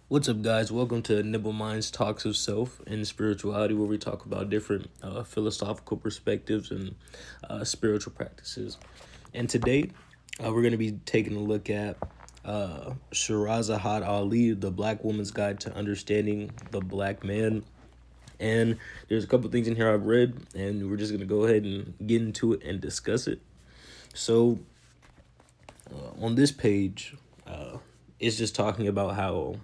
What's up, guys? Welcome to Nibble Minds Talks of Self and Spirituality, where we talk about different philosophical perspectives and spiritual practices. And today, we're going to be taking a look at Shahrazad Ali, The Black Woman's Guide to Understanding the Black Man. And there's a couple things in here I've read, and we're just going to go ahead and get into it and discuss it. So, on this page, it's just talking about how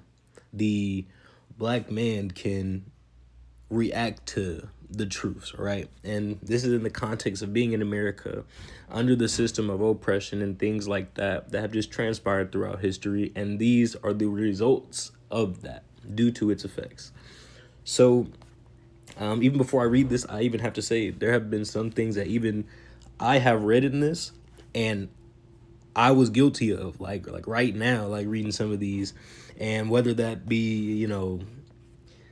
the black man can react to the truths, right? And this is in the context of being in America under the system of oppression and things like that have just transpired throughout history. And these are the results of that due to its effects. So, even before I read this, I even have to say there have been some things that even I have read in this and I was guilty of, like right now, like reading some of these, and whether that be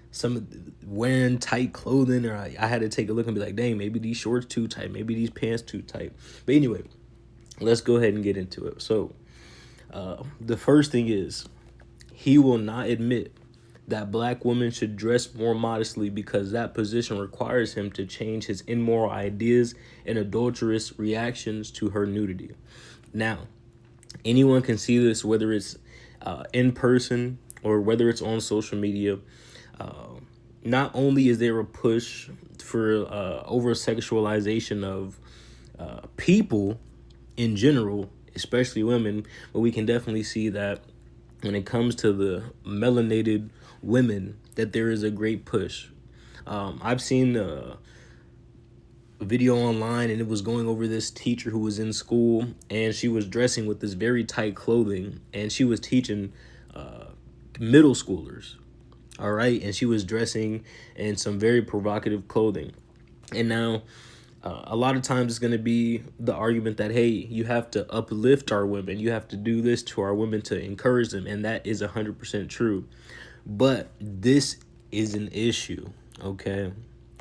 some wearing tight clothing, or I had to take a look and be like, dang, maybe these shorts too tight, maybe these pants too tight. But anyway, let's go ahead and get into it. So the first thing is, he will not admit that black women should dress more modestly because that position requires him to change his immoral ideas and adulterous reactions to her nudity. Now, anyone can see this, whether it's in person or whether it's on social media. Not only is there a push for over sexualization of people in general, especially women, but we can definitely see that when it comes to the melanated women, that there is a great push. I've seen a video online, and it was going over this teacher who was in school, and she was dressing with this very tight clothing, and she was teaching middle schoolers. All right, and she was dressing in some very provocative clothing. And now a lot of times it's going to be the argument that, hey, you have to uplift our women, you have to do this to our women to encourage them, and that is 100% true. But this is an issue, okay,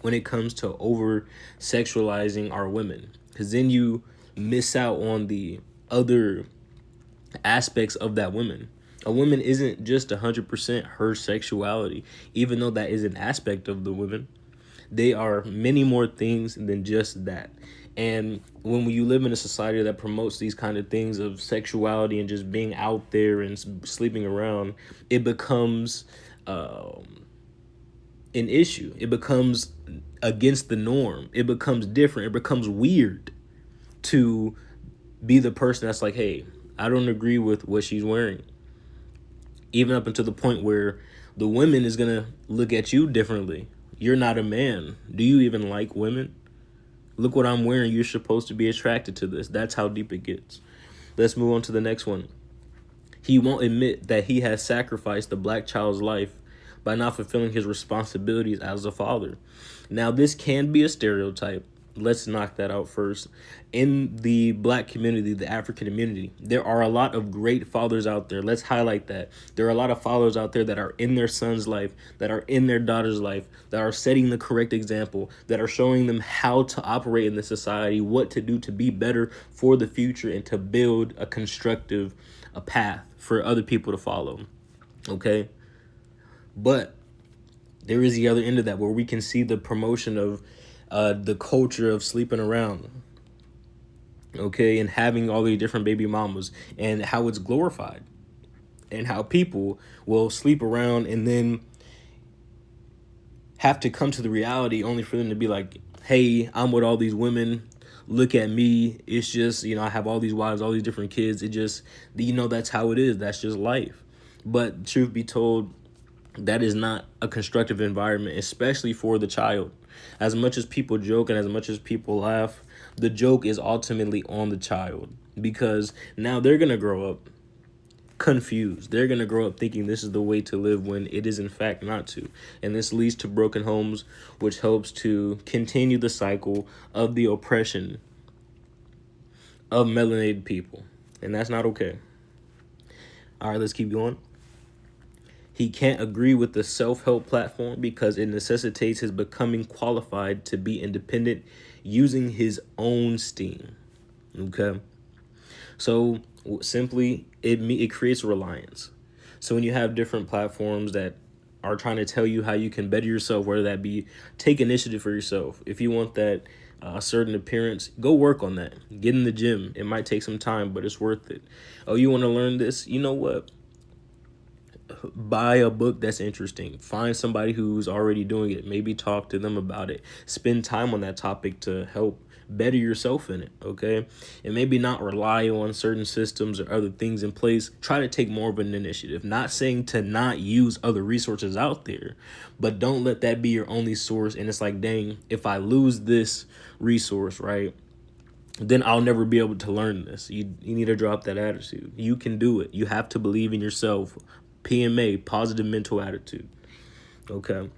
when it comes to over sexualizing our women, because then you miss out on the other aspects of that woman. A woman isn't just 100% her sexuality, even though that is an aspect of the woman. They are many more things than just that. And when you live in a society that promotes these kind of things of sexuality and just being out there and sleeping around, it becomes an issue. It becomes against the norm. It becomes different. It becomes weird to be the person that's like, hey, I don't agree with what she's wearing. Even up until the point where the women is going to look at you differently. You're not a man. Do you even like women? Look what I'm wearing. You're supposed to be attracted to this. That's how deep it gets. Let's move on to the next one. He won't admit that he has sacrificed the black child's life by not fulfilling his responsibilities as a father. Now, this can be a stereotype. Let's knock that out first. In the black community, the African community, there are a lot of great fathers out there. Let's highlight that. There are a lot of fathers out there that are in their son's life, that are in their daughter's life, that are setting the correct example, that are showing them how to operate in the society, what to do to be better for the future, and to build a constructive a path for other people to follow. Okay? But there is the other end of that, where we can see the promotion of the culture of sleeping around, okay, and having all these different baby mamas, and how it's glorified, and how people will sleep around and then have to come to the reality only for them to be like, hey, I'm with all these women. Look at me. It's just, I have all these wives, all these different kids. It just, that's how it is. That's just life. But truth be told, that is not a constructive environment, especially for the child. As much as people joke and as much as people laugh, the joke is ultimately on the child, because now they're going to grow up confused. They're going to grow up thinking this is the way to live when it is in fact not to. And this leads to broken homes, which helps to continue the cycle of the oppression of melanated people. And that's not okay. All right, let's keep going. He can't agree with the self-help platform because it necessitates his becoming qualified to be independent using his own steam. Okay? So simply, it creates reliance. So when you have different platforms that are trying to tell you how you can better yourself, whether that be take initiative for yourself. If you want that certain appearance, go work on that. Get in the gym. It might take some time, but it's worth it. Oh, you want to learn this? You know what? Buy a book that's interesting. Find somebody who's already doing it. Maybe talk to them about it. Spend time on that topic to help better yourself in it, okay? And maybe not rely on certain systems or other things in place. Try to take more of an initiative. Not saying to not use other resources out there, but don't let that be your only source. And it's like, dang, if I lose this resource, right, then I'll never be able to learn this. You need to drop that attitude. You can do it. You have to believe in yourself. PMA, positive mental attitude. Okay.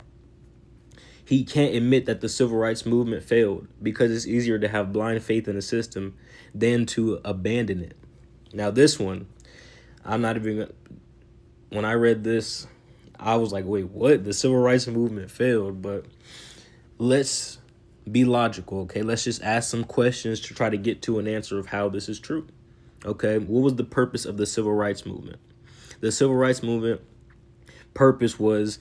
He can't admit that the civil rights movement failed because it's easier to have blind faith in a system than to abandon it. Now, this one, I'm not even, when I read this, I was like, wait, what? The civil rights movement failed, but let's be logical, okay? Let's just ask some questions to try to get to an answer of how this is true, okay? What was the purpose of the civil rights movement? The civil rights movement purpose was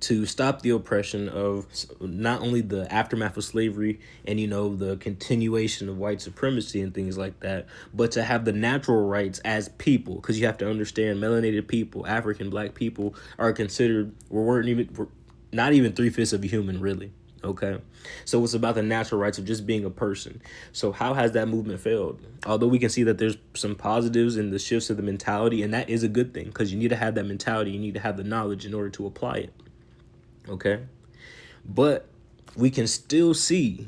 to stop the oppression of not only the aftermath of slavery and, the continuation of white supremacy and things like that, but to have the natural rights as people. Because you have to understand, melanated people, African black people are considered, we're not even 3/5 of a human, really. Okay, so it's about the natural rights of just being a person. So how has that movement failed? Although we can see that there's some positives in the shifts of the mentality, and that is a good thing because you need to have that mentality. You need to have the knowledge in order to apply it. Okay, but we can still see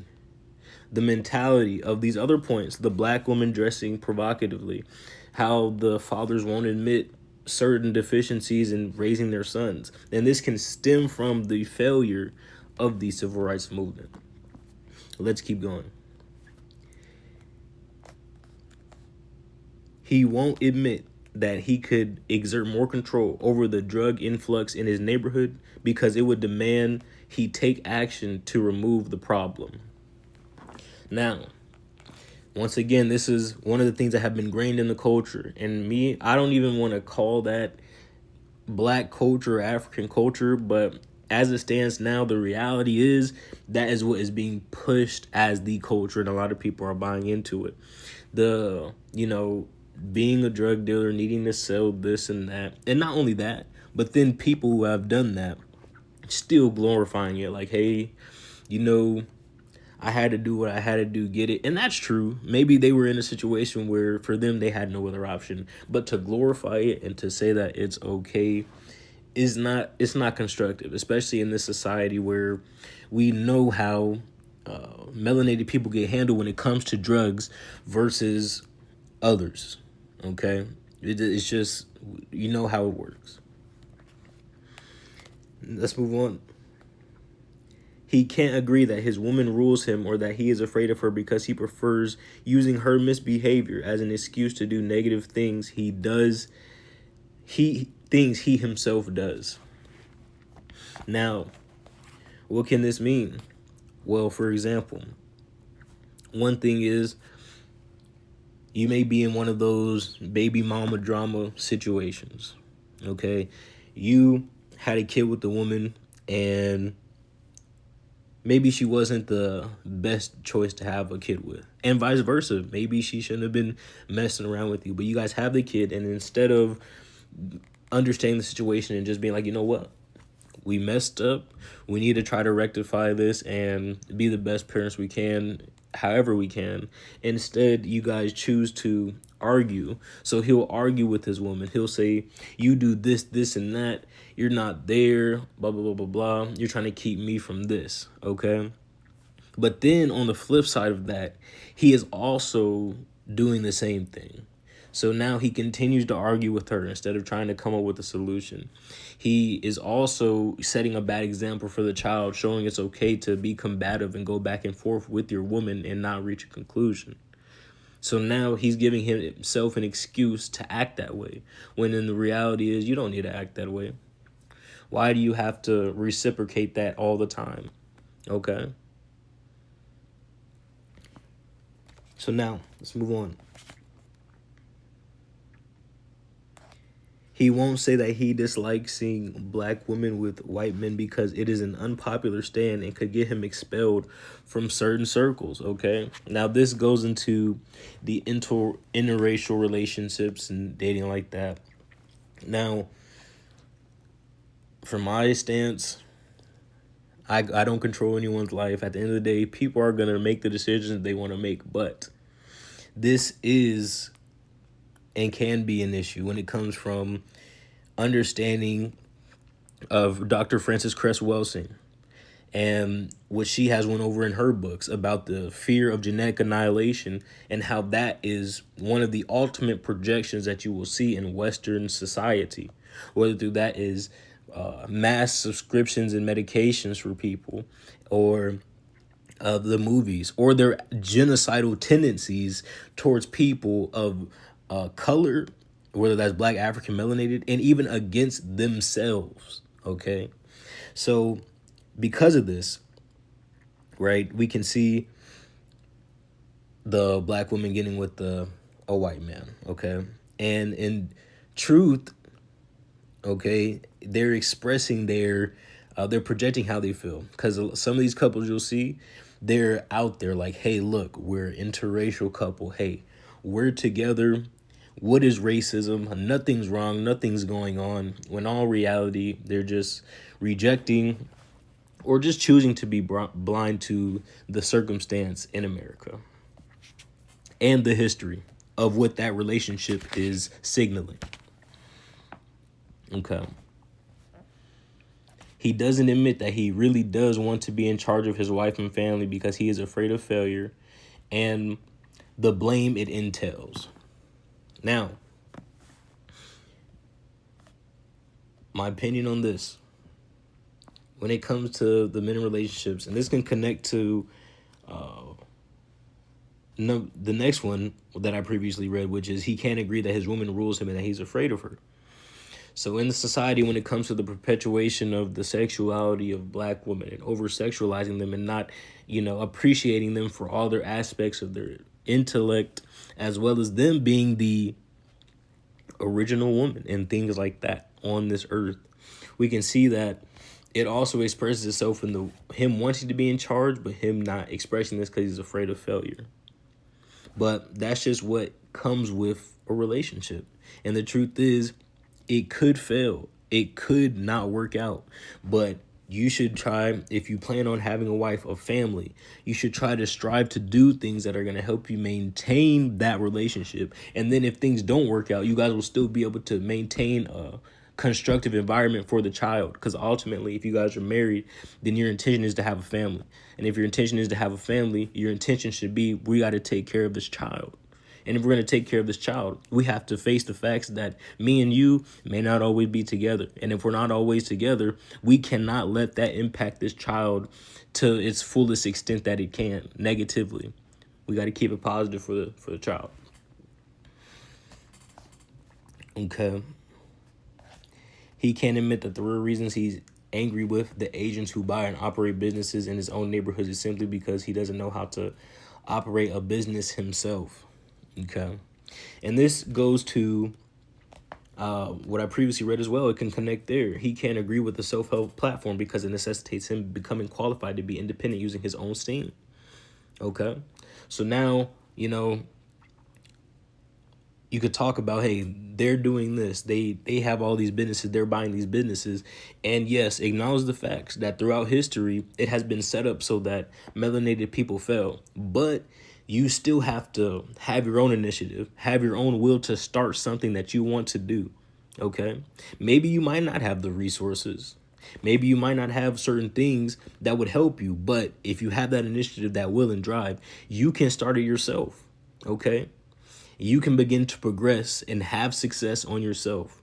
the mentality of these other points, the black woman dressing provocatively, how the fathers won't admit certain deficiencies in raising their sons. And this can stem from the failure of the civil rights movement. Let's keep going. He won't admit that he could exert more control over the drug influx in his neighborhood because it would demand he take action to remove the problem. Now, once again, this is one of the things that have been ingrained in the culture. And me, I don't even want to call that black culture or African culture, but as it stands now, the reality is that is what is being pushed as the culture, and a lot of people are buying into it. Being a drug dealer, needing to sell this and that. And not only that, but then people who have done that still glorifying it. Like, hey, I had to do what I had to do, get it. And that's true. Maybe they were in a situation where for them they had no other option. But to glorify it and to say that it's okay it's not constructive, especially in this society where we know how melanated people get handled when it comes to drugs versus others. Okay, it's just how it works. Let's move on. He can't agree that his woman rules him or that he is afraid of her because he prefers using her misbehavior as an excuse to do negative things things he himself does. Now, what can this mean? Well, for example, one thing is you may be in one of those baby mama drama situations, okay? You had a kid with the woman and maybe she wasn't the best choice to have a kid with. And vice versa. Maybe she shouldn't have been messing around with you. But you guys have the kid, and instead of understanding the situation and just being like, you know what? We messed up. We need to try to rectify this and be the best parents we can, however we can. Instead, you guys choose to argue. So he'll argue with his woman. He'll say, you do this, this, and that. You're not there, blah, blah, blah, blah, blah. You're trying to keep me from this, okay? But then on the flip side of that, he is also doing the same thing. So now he continues to argue with her instead of trying to come up with a solution. He is also setting a bad example for the child, showing it's okay to be combative and go back and forth with your woman and not reach a conclusion. So now he's giving himself an excuse to act that way, when in the reality is you don't need to act that way. Why do you have to reciprocate that all the time? Okay. So now let's move on. He won't say that he dislikes seeing black women with white men because it is an unpopular stand and could get him expelled from certain circles. Okay. Now, this goes into the interracial relationships and dating like that. Now, from my stance, I don't control anyone's life. At the end of the day, people are going to make the decisions they want to make. But this is and can be an issue when it comes from understanding of Dr. Frances Cress Welsing and what she has went over in her books about the fear of genetic annihilation and how that is one of the ultimate projections that you will see in Western society, whether through that is mass subscriptions and medications for people, or the movies, or their genocidal tendencies towards people of color, whether that's black, African, melanated, and even against themselves. Okay. So because of this, right, we can see the black woman getting with a white man. Okay. And in truth, okay, they're expressing they're projecting how they feel, because some of these couples you'll see, they're out there like, hey, look, we're an interracial couple, hey, we're together, what is racism, nothing's wrong, nothing's going on, when all reality they're just rejecting or just choosing to be blind to the circumstance in America and the history of what that relationship is signaling. Okay. He doesn't admit that he really does want to be in charge of his wife and family because he is afraid of failure and the blame it entails. Now, my opinion on this, when it comes to the men in relationships, and this can connect to the next one that I previously read, which is he can't agree that his woman rules him and that he's afraid of her. So in the society, when it comes to the perpetuation of the sexuality of black women and over-sexualizing them and not, appreciating them for all their aspects of their intellect, as well as them being the original woman and things like that on this earth, we can see that it also expresses itself in him wanting to be in charge, but him not expressing this because he's afraid of failure. But that's just what comes with a relationship. And the truth is, it could fail. It could not work out. But you should try, if you plan on having a wife, a family, you should try to strive to do things that are going to help you maintain that relationship. And then if things don't work out, you guys will still be able to maintain a constructive environment for the child. Because ultimately, if you guys are married, then your intention is to have a family. And if your intention is to have a family, your intention should be, we got to take care of this child. And if we're going to take care of this child, we have to face the facts that me and you may not always be together. And if we're not always together, we cannot let that impact this child to its fullest extent that it can negatively. We got to keep it positive for the child. Okay. He can't admit that the real reasons he's angry with the agents who buy and operate businesses in his own neighborhoods is simply because he doesn't know how to operate a business himself. Okay. And this goes to what I previously read as well. It can connect there. He can't agree with the self-help platform because it necessitates him becoming qualified to be independent using his own steam. Okay. So now, you could talk about, hey, they're doing this. They have all these businesses. They're buying these businesses. And yes, acknowledge the facts that throughout history, it has been set up so that melanated people fail. But you still have to have your own initiative, have your own will to start something that you want to do. Okay. Maybe you might not have the resources. Maybe you might not have certain things that would help you. But if you have that initiative, that will and drive, you can start it yourself. Okay. You can begin to progress and have success on yourself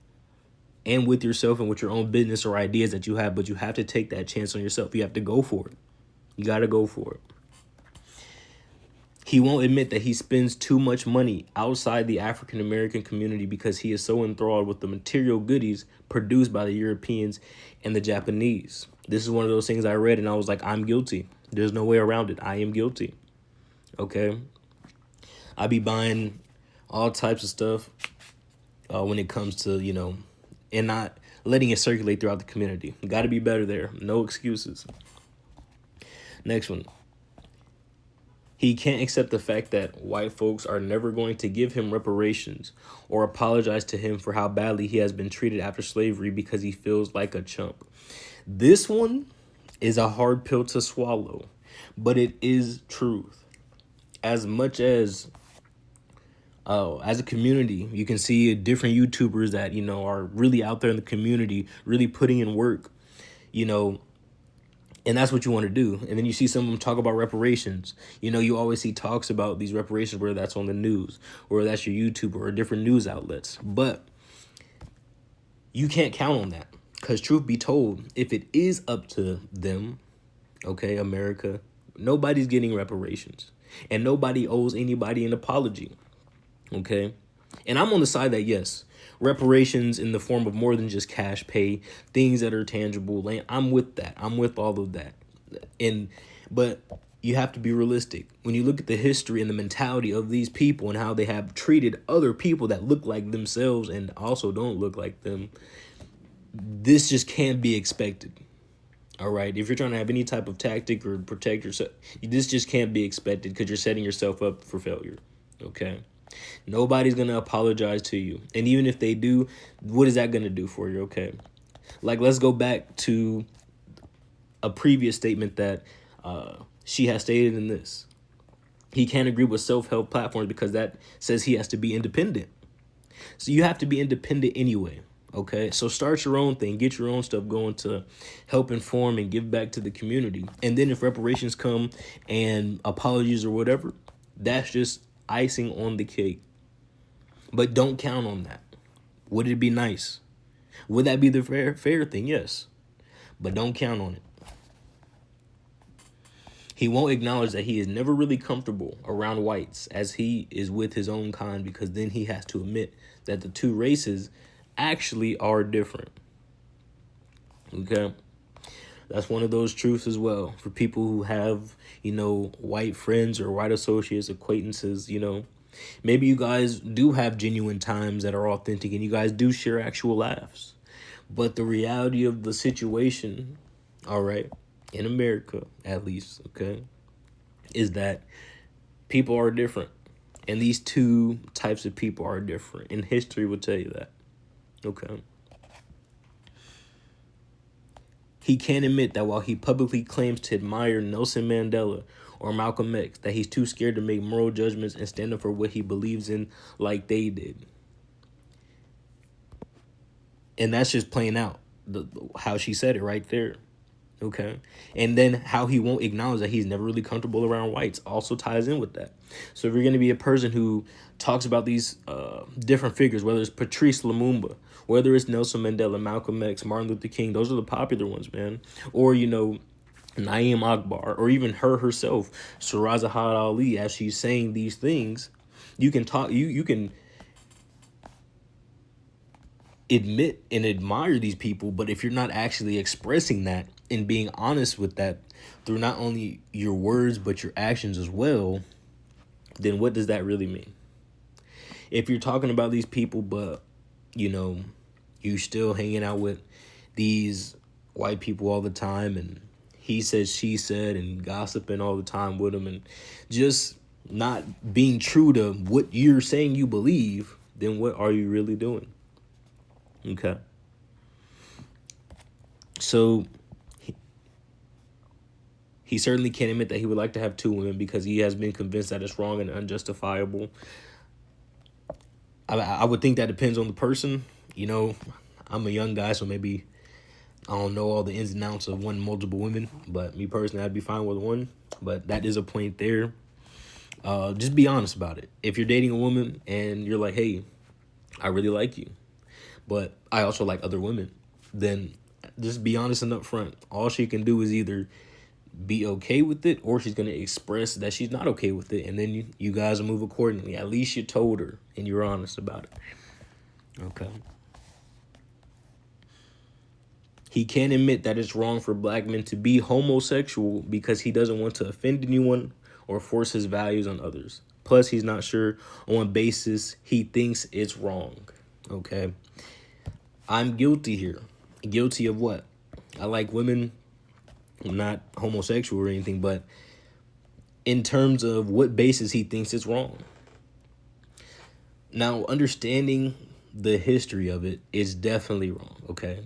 and with yourself and with your own business or ideas that you have. But you have to take that chance on yourself. You have to go for it. You got to go for it. He won't admit that he spends too much money outside the African American community because he is so enthralled with the material goodies produced by the Europeans and the Japanese. This is one of those things I read and I was like, I'm guilty. There's no way around it. I am guilty. Okay. I be buying all types of stuff when it comes to, and not letting it circulate throughout the community. Got to be better there. No excuses. Next one. He can't accept the fact that white folks are never going to give him reparations or apologize to him for how badly he has been treated after slavery because he feels like a chump. This one is a hard pill to swallow, but it is truth. As much as a community, you can see different YouTubers that, are really out there in the community, really putting in work, you know, and that's what you want to do. And then you see some of them talk about reparations. You always see talks about these reparations, whether that's on the news or that's your YouTube or different news outlets. But you can't count on that, because truth be told, if it is up to them, okay, America, nobody's getting reparations and nobody owes anybody an apology. Okay. And I'm on the side that, yes, reparations in the form of more than just cash pay, things that are tangible, land. I'm with that. I'm with all of that. But you have to be realistic. When you look at the history and the mentality of these people and how they have treated other people that look like themselves and also don't look like them, this just can't be expected. All right. If you're trying to have any type of tactic or protect yourself, this just can't be expected, because you're setting yourself up for failure. Okay. Nobody's going to apologize to you. And even if they do, what is that going to do for you? Okay. Like, let's go back to a previous statement that she has stated in this. He can't agree with self-help platforms because that says he has to be independent. So you have to be independent anyway. Okay. So start your own thing, get your own stuff going to help inform and give back to the community. And then if reparations come and apologies or whatever, that's just icing on the cake. But don't count on that. Would it be nice? Would that be the fair thing? Yes. But don't count on it. He won't acknowledge that he is never really comfortable around whites as he is with his own kind, because then he has to admit that the two races actually are different. Okay? That's one of those truths as well for people who have, white friends or white associates, acquaintances, Maybe you guys do have genuine times that are authentic and you guys do share actual laughs. But the reality of the situation, all right, in America at least, okay, is that people are different. And these two types of people are different. And history will tell you that. Okay. He can't admit that while he publicly claims to admire Nelson Mandela or Malcolm X, that he's too scared to make moral judgments and stand up for what he believes in like they did. And that's just playing out how she said it right there. Okay. And then how he won't acknowledge that he's never really comfortable around whites also ties in with that. So if you're going to be a person who talks about these different figures, whether it's Patrice Lumumba, whether it's Nelson Mandela, Malcolm X, Martin Luther King, those are the popular ones, man. Or, Naeem Akbar, or even her herself, Shahrazad Ali, as she's saying these things, you can talk, you can admit and admire these people, but if you're not actually expressing that and being honest with that through not only your words but your actions as well, then what does that really mean? If you're talking about these people, but you still hanging out with these white people all the time, and he said, she said, and gossiping all the time with them, and just not being true to what you're saying you believe, then what are you really doing? Okay. So he certainly can't admit that he would like to have two women because he has been convinced that it's wrong and unjustifiable. I would think that depends on the person. I'm a young guy, so maybe I don't know all the ins and outs of wanting multiple women. But me personally, I'd be fine with one. But that is a point there. Just be honest about it. If you're dating a woman and you're like, hey, I really like you, but I also like other women, then just be honest and upfront. All she can do is either be okay with it, or she's going to express that she's not okay with it, and then you guys will move accordingly. At least you told her and you're honest about it. Okay. He can't admit that it's wrong for black men to be homosexual because he doesn't want to offend anyone or force his values on others. Plus, he's not sure on what basis he thinks it's wrong. Okay. I'm guilty here. Guilty of what? I like women. I'm not homosexual or anything, but in terms of what basis he thinks it's wrong. Now, understanding the history of it is definitely wrong, okay?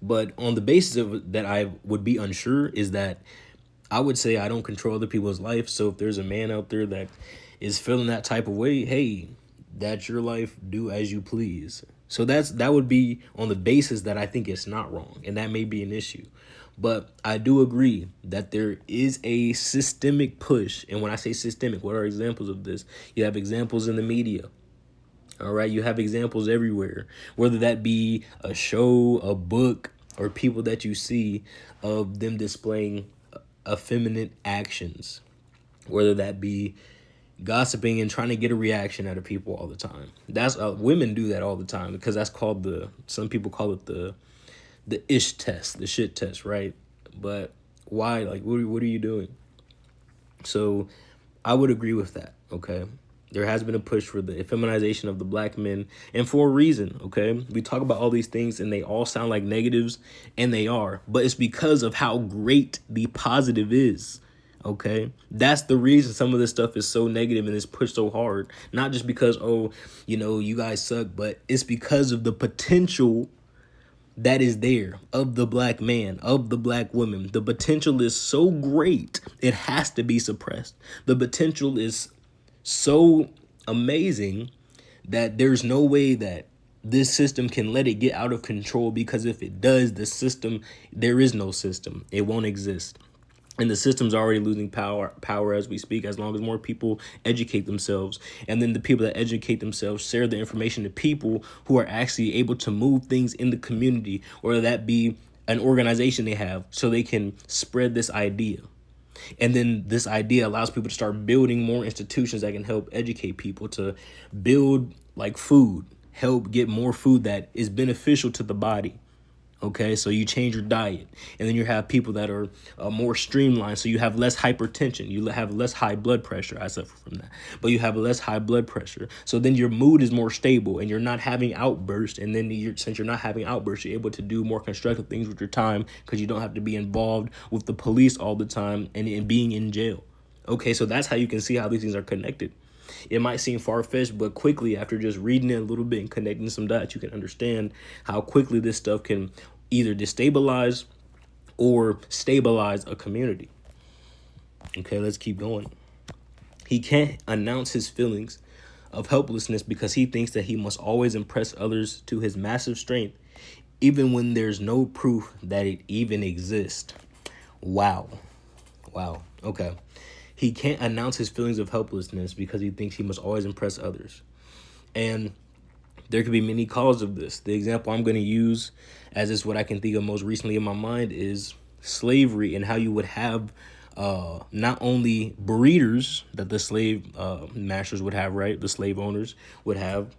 But on the basis of it that I would be unsure is that I would say I don't control other people's life. So if there's a man out there that is feeling that type of way, hey, that's your life. Do as you please. So that would be on the basis that I think it's not wrong, and that may be an issue. But I do agree that there is a systemic push. And when I say systemic, what are examples of this? You have examples in the media. All right. You have examples everywhere, whether that be a show, a book, or people that you see of them displaying effeminate actions, whether that be gossiping and trying to get a reaction out of people all the time. That's women do that all the time because that's called some people call it the ish test, the shit test, right? But why? Like, what are you doing? So I would agree with that, okay? There has been a push for the effeminization of the black men, and for a reason, okay? We talk about all these things, and they all sound like negatives, and they are, but it's because of how great the positive is, okay? That's the reason some of this stuff is so negative and is pushed so hard. Not just because, oh, you guys suck, but it's because of the potential that is there of the black man, of the black woman. The potential is so great, it has to be suppressed. The potential is so amazing that there's no way that this system can let it get out of control, because if it does, there is no system. It won't exist. And the system's already losing power as we speak, as long as more people educate themselves. And then the people that educate themselves share the information to people who are actually able to move things in the community, or that be an organization they have, so they can spread this idea. And then this idea allows people to start building more institutions that can help educate people to build like food, help get more food that is beneficial to the body. Okay, so you change your diet, and then you have people that are more streamlined. So you have less hypertension, you have less high blood pressure. I suffer from that, but you have less high blood pressure. So then your mood is more stable, and you're not having outbursts. And then since you're not having outbursts, you're able to do more constructive things with your time, because you don't have to be involved with the police all the time and being in jail. Okay, so that's how you can see how these things are connected. It might seem far-fetched, but quickly, after just reading it a little bit and connecting some dots, you can understand how quickly this stuff can either destabilize or stabilize a community. Okay, let's keep going. He can't announce his feelings of helplessness because he thinks that he must always impress others to his massive strength, even when there's no proof that it even exists. Wow. Okay. He can't announce his feelings of helplessness because he thinks he must always impress others. And there could be many causes of this. The example I'm going to use, as is what I can think of most recently in my mind, is slavery, and how you would have not only breeders that the slave masters would have, right? The slave owners would have,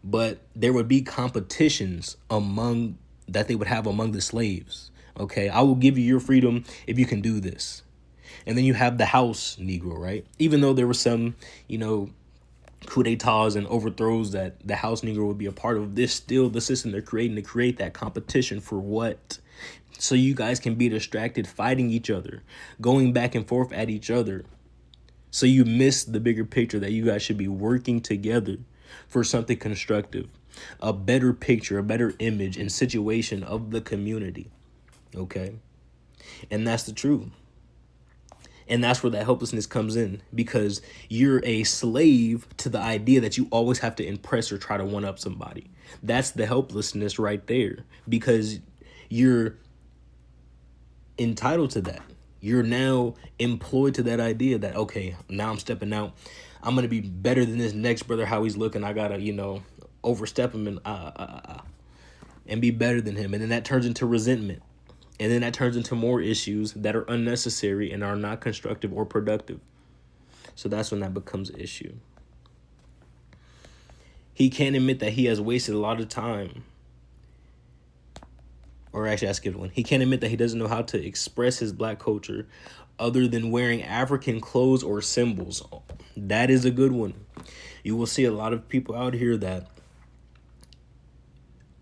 but there would be competitions that they would have among the slaves. Okay, I will give you your freedom if you can do this. And then you have the house Negro, right? Even though there were some, coup d'etats and overthrows that the house Negro would be a part of, this still the system they're creating to create that competition for what? So you guys can be distracted fighting each other, going back and forth at each other. So you miss the bigger picture that you guys should be working together for something constructive, a better picture, a better image and situation of the community. Okay. And that's the truth. And that's where that helplessness comes in, because you're a slave to the idea that you always have to impress or try to one up somebody. That's the helplessness right there, because you're entitled to that. You're now employed to that idea that, okay, now I'm stepping out. I'm going to be better than this next brother, how he's looking. I got to, overstep him and be better than him. And then that turns into resentment. And then that turns into more issues that are unnecessary and are not constructive or productive. So that's when that becomes an issue. He can't admit that he has wasted a lot of time. Or actually, I skipped one. He can't admit that he doesn't know how to express his black culture other than wearing African clothes or symbols. That is a good one. You will see a lot of people out here that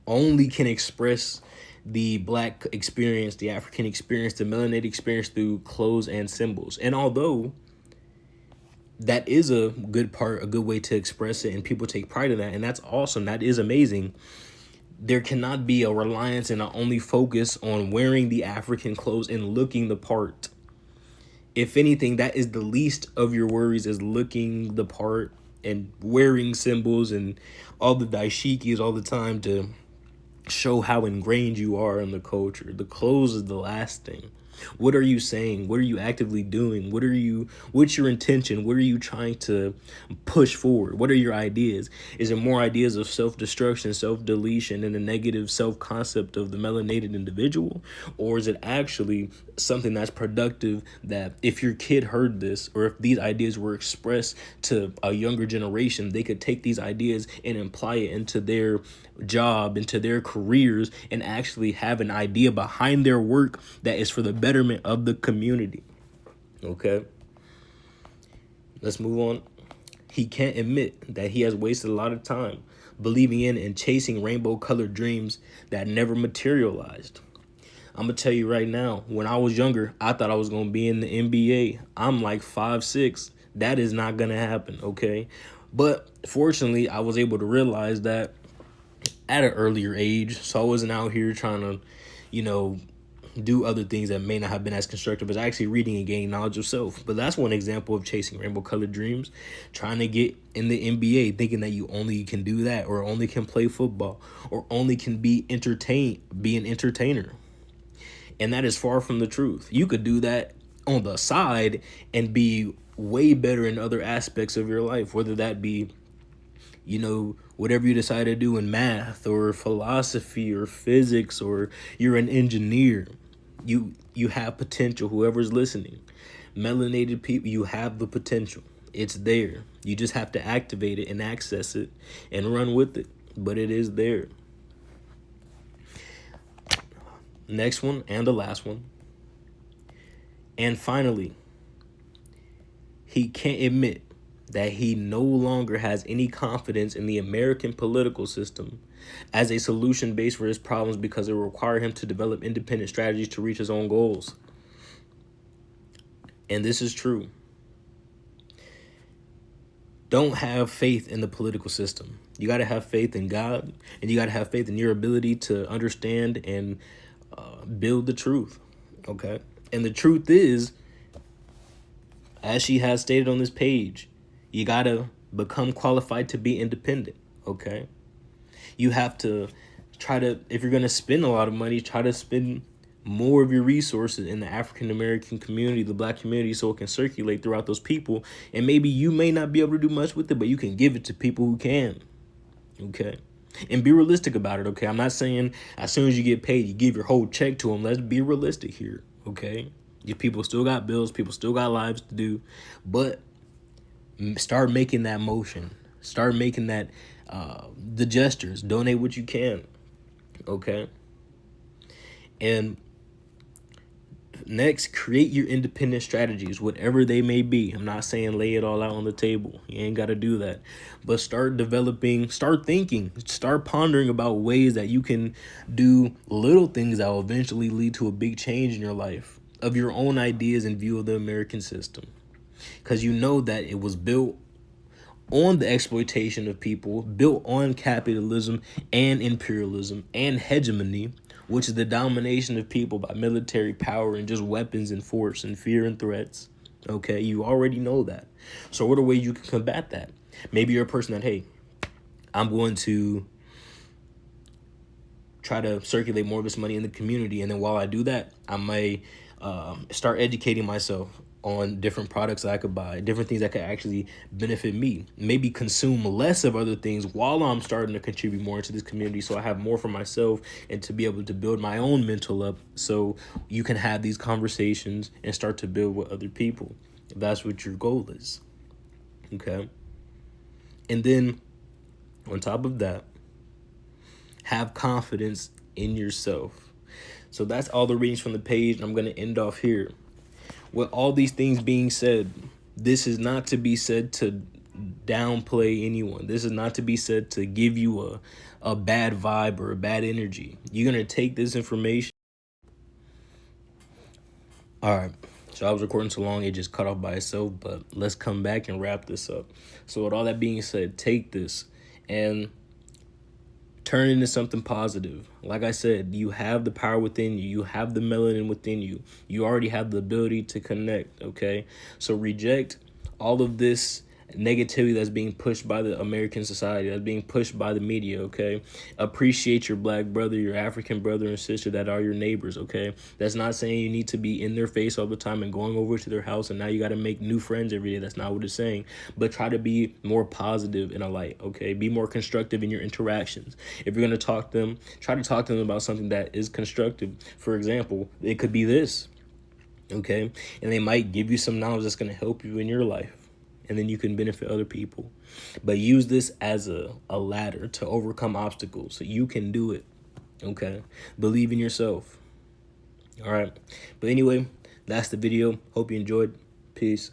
only can express the black experience, the African experience, the melanated experience through clothes and symbols. And although that is a good part, a good way to express it, and people take pride in that, and that's awesome, that is amazing, there cannot be a reliance and an only focus on wearing the African clothes and looking the part. If anything, that is the least of your worries, is looking the part and wearing symbols and all the dashikis all the time to show how ingrained you are in the culture. The clothes is the last thing. What are you saying? What are you actively doing? What's your intention? What are you trying to push forward? What are your ideas? Is it more ideas of self-destruction, self-deletion, and a negative self-concept of the melanated individual? Or is it actually something that's productive, that if your kid heard this, or if these ideas were expressed to a younger generation, they could take these ideas and apply it into their job, into their careers, and actually have an idea behind their work that is for the betterment of the community. Okay, let's move on. He can't admit that he has wasted a lot of time believing in and chasing rainbow colored dreams that never materialized. I'm gonna tell you right now, when I was younger, I thought I was gonna be in the NBA. I'm like 5'6". That is not gonna happen, okay? But fortunately, I was able to realize that at an earlier age, so I wasn't out here trying to, do other things that may not have been as constructive as actually reading and gaining knowledge of self. But that's one example of chasing rainbow colored dreams, trying to get in the NBA, thinking that you only can do that, or only can play football, or only can be an entertainer. And that is far from the truth. You could do that on the side and be way better in other aspects of your life, whether that be, whatever you decide to do in math or philosophy or physics, or you're an engineer. You have potential, whoever's listening. Melanated people, you have the potential. It's there. You just have to activate it and access it and run with it. But it is there. Next one, and the last one. And finally, he can't admit that he no longer has any confidence in the American political system as a solution base for his problems, because it will require him to develop independent strategies to reach his own goals. And this is true. Don't have faith in the political system. You got to have faith in God, and you got to have faith in your ability to understand and build the truth. Okay? And the truth is, as she has stated on this page, you got to become qualified to be independent. Okay? You have to if you're going to spend a lot of money, try to spend more of your resources in the African American community, the black community, so it can circulate throughout those people. And maybe you may not be able to do much with it, but you can give it to people who can. Okay? And be realistic about it, okay? I'm not saying as soon as you get paid, you give your whole check to them. Let's be realistic here, okay? Your people still got bills, people still got lives to do, but start making that motion. Start making that, the gestures. Donate what you can, okay? And next, create your independent strategies, whatever they may be. I'm not saying lay it all out on the table. You ain't got to do that. But start developing, start thinking, start pondering about ways that you can do little things that will eventually lead to a big change in your life, of your own ideas in view of the American system. Because you know that it was built on the exploitation of people, built on capitalism and imperialism and hegemony, which is the domination of people by military power and just weapons and force and fear and threats. Okay, you already know that. So what are ways you can combat that? Maybe you're a person that, hey, I'm going to try to circulate more of this money in the community. And then while I do that, I may start educating myself on different products that I could buy, different things that could actually benefit me. Maybe consume less of other things while I'm starting to contribute more into this community, so I have more for myself and to be able to build my own mental up, so you can have these conversations and start to build with other people, if that's what your goal is. Okay? And then on top of that, have confidence in yourself. So that's all the readings from the page. I'm going to end off here. With all these things being said, this is not to be said to downplay anyone. This is not to be said to give you a bad vibe or a bad energy. You're going to take this information. All right. So I was recording so long, it just cut off by itself, but let's come back and wrap this up. So with all that being said, take this and turn into something positive. Like I said, you have the power within you. You have the melanin within you. You already have the ability to connect, okay? So reject all of this negativity that's being pushed by the American society, that's being pushed by the media, okay? Appreciate your black brother, your African brother and sister that are your neighbors, okay? That's not saying you need to be in their face all the time and going over to their house and now you got to make new friends every day. That's not what it's saying. But try to be more positive and a light, okay? Be more constructive in your interactions. If you're going to talk to them, try to talk to them about something that is constructive. For example, it could be this, okay? And they might give you some knowledge that's going to help you in your life. And then you can benefit other people. But use this as a ladder to overcome obstacles. So you can do it. Okay? Believe in yourself. All right? But anyway, that's the video. Hope you enjoyed. Peace.